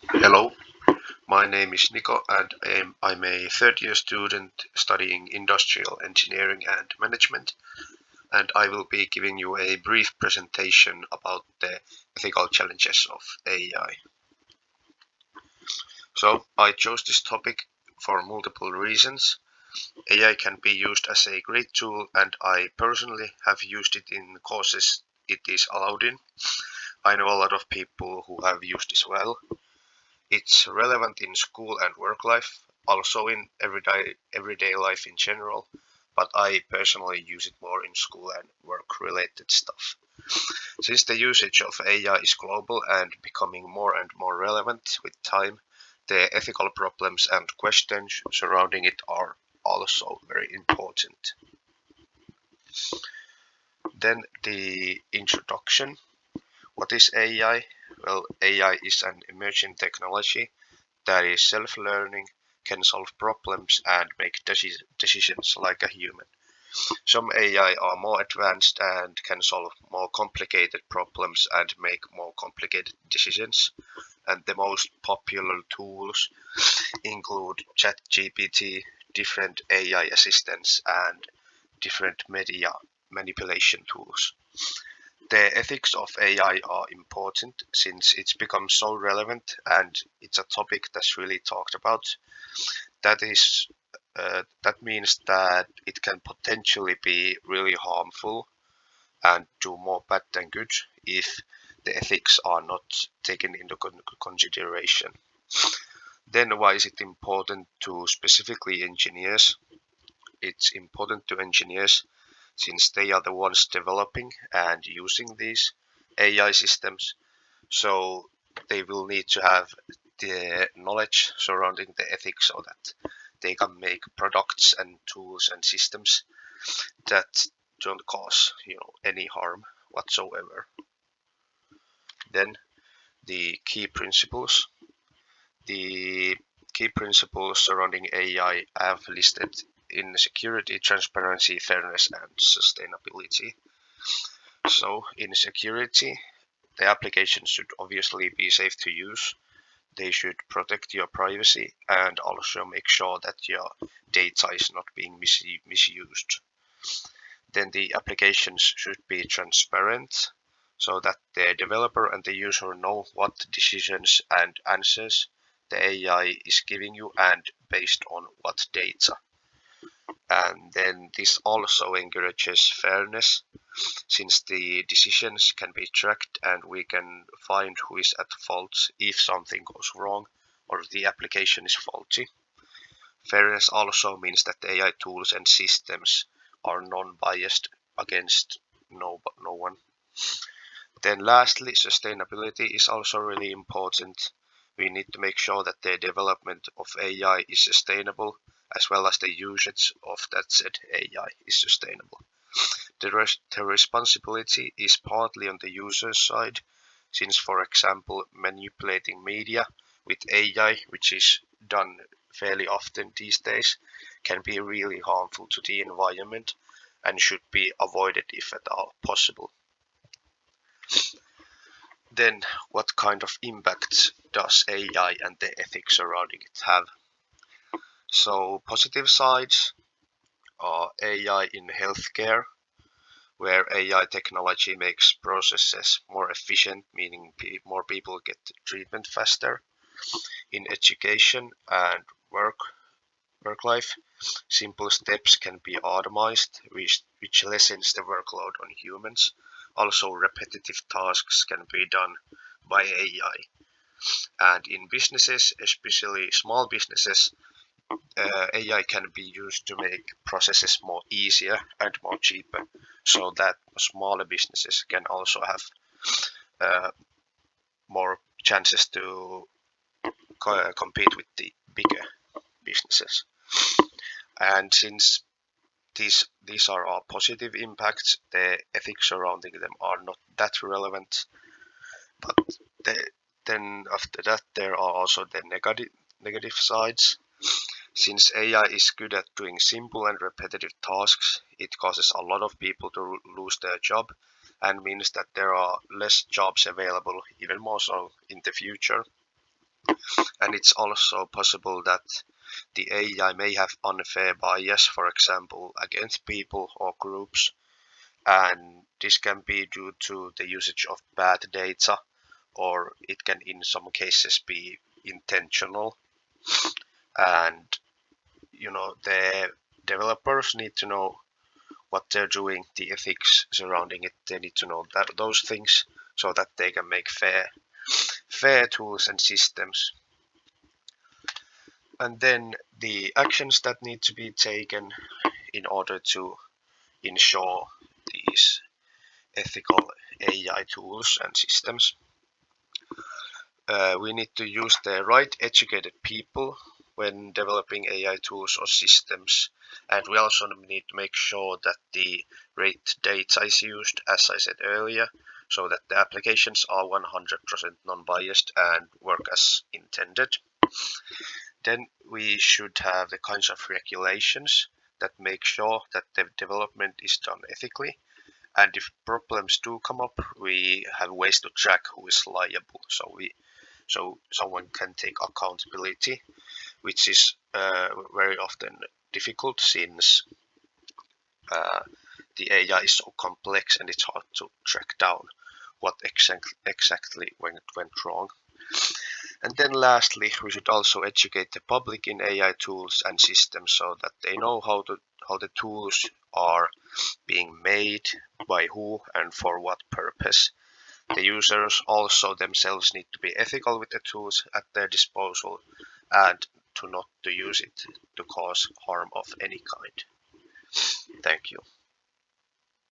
Hello, my name is Niko and I'm a third year student studying industrial engineering and management, and I will be giving you a brief presentation about the ethical challenges of AI. So, I chose this topic for multiple reasons. AI can be used as a great tool, and I personally have used it in courses it is allowed in. I know a lot of people who have used this well. It's relevant in school and work life, also in everyday life in general, but I personally use it more in school and work related stuff. Since the usage of AI is global and becoming more and more relevant with time, the ethical problems and questions surrounding it are also very important. Then the introduction. What is AI? Well, AI is an emerging technology that is self-learning, can solve problems and make decisions like a human. Some AI are more advanced and can solve more complicated problems and make more complicated decisions. And the most popular tools include ChatGPT, different AI assistants, and different media manipulation tools. The ethics of AI are important since it's become so relevant and it's a topic that's really talked about. That means that it can potentially be really harmful and do more bad than good if the ethics are not taken into consideration. Then why is it important to specifically engineers? It's important to engineers since they are the ones developing and using these AI systems. So they will need to have the knowledge surrounding the ethics so that they can make products and tools and systems that don't cause any harm whatsoever. Then the key principles. The key principles surrounding AI I have listed in security, transparency, fairness, and sustainability. So in security, the application should obviously be safe to use. They should protect your privacy and also make sure that your data is not being misused. Then the applications should be transparent so that the developer and the user know what decisions and answers the AI is giving you and based on what data. And then this also encourages fairness since the decisions can be tracked and we can find who is at fault if something goes wrong or the application is faulty. Fairness also means that the AI tools and systems are non-biased against no one. Then lastly, sustainability is also really important. We need to make sure that the development of AI is sustainable as well as the usage of that said AI is sustainable. The responsibility is partly on the user side, since, for example, manipulating media with AI, which is done fairly often these days, can be really harmful to the environment and should be avoided if at all possible. Then, what kind of impact does AI and the ethics surrounding it have? So, positive sides are AI in healthcare, where AI technology makes processes more efficient, meaning more people get treatment faster. In education and work life, simple steps can be automated, which lessens the workload on humans. Also, repetitive tasks can be done by AI. And in businesses, especially small businesses, AI can be used to make processes more easier and more cheaper, so that smaller businesses can also have uh, more chances to compete with the bigger businesses. And since these are all positive impacts, the ethics surrounding them are not that relevant. But the, then after that, there are also the negative sides. Since AI is good at doing simple and repetitive tasks, it causes a lot of people to lose their job and means that there are less jobs available, even more so in the future. And it's also possible that the AI may have unfair bias, for example, against people or groups, and this can be due to the usage of bad data, or it can in some cases be intentional. And the developers need to know what they're doing, the ethics surrounding it. They need to know those things so that they can make fair tools and systems. And then the actions that need to be taken in order to ensure these ethical AI tools and systems. We need to use the right educated people when developing AI tools or systems, and we also need to make sure that the right data is used, as I said earlier, so that the applications are 100% non-biased and work as intended. Then we should have the kinds of regulations that make sure that the development is done ethically. And if problems do come up, we have ways to track who is liable, so someone can take accountability, which is very often difficult since uh, the AI is so complex and it's hard to track down what exactly went wrong. And then lastly, we should also educate the public in AI tools and systems so that they know how the tools are being made, by who, and for what purpose. The users also themselves need to be ethical with the tools at their disposal and to not to use it to cause harm of any kind. Thank you.